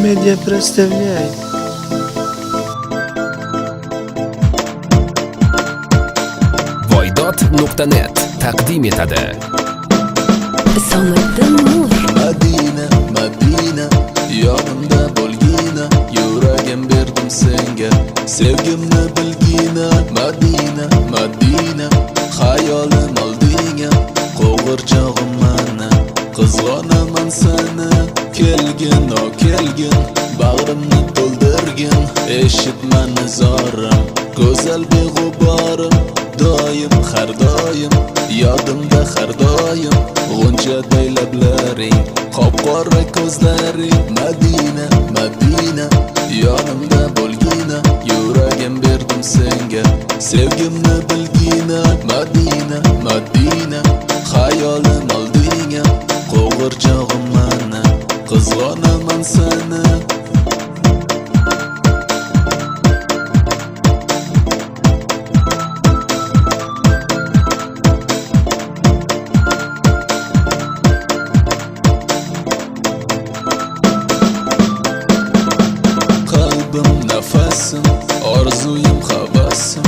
Медиа представляет Voydod.net taqdim etadi. Isomiddin Nur. Madina, Madina, yonimda bo'lgina, yuragim berdim senga, sevgimni bilgina. Madina, Madina, xayolim oldinga, qo'g'irchog'im mana, qizg'onaman seni. Kelgin, o kelgin, bag'rimni to'ldirgin, eshitma nizorim, go'zal beg'uborim. Doim, har doim, yodimda har doim, g'unchaday lablaring, qop-qora ko'zlaring. Madina, Madina, yonimda bo'lgina, yuragim berdim senga, sevgimni bilgina. Madina, Madina, xayolim oldinga, qo'g'irchog'im mana, qizg'onaman seni. Nafasim, orzuyim, havasim,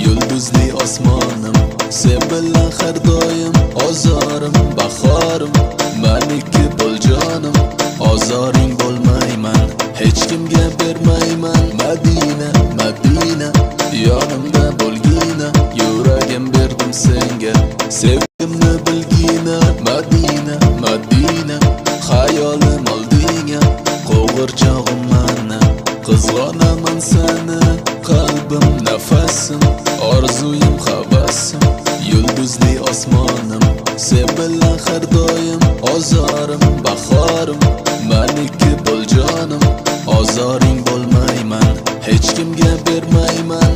yulduzli osmonim, sen bilan har doim. Ozorim, bahorim, meniki bo'l jonim, ozoring bo'lmayman, hech kimga bermayman. Madina, Madina, yonimda bo'lgina, yuragim berdim senga, sevgimni bilgina. Madina, Madina, xayolim oldinga, qo'g'irchog'im mana, qizg'onaman seni. Qalbim, nafasim, orzuyim, havasim, yulduzli osmonim, sen bilan har doim. Ozorim, bahorim, meniki bo'l jonim, ozoring bo'lmayman, hech kimga bermayman.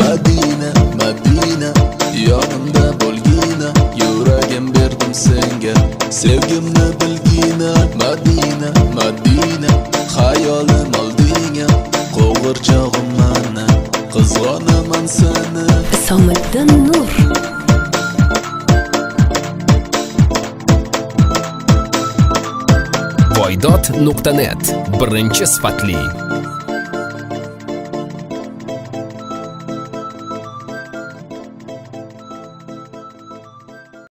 Madina, Madina, yonimda bo'lgina, yuragim berdim senga, sevgimni bilgina. Madina, Madina, xayolim oldinga, qo'g'irchog'im mana, qizg'onaman seni. Isomiddin Nur. Voydod.net birinchi sifatli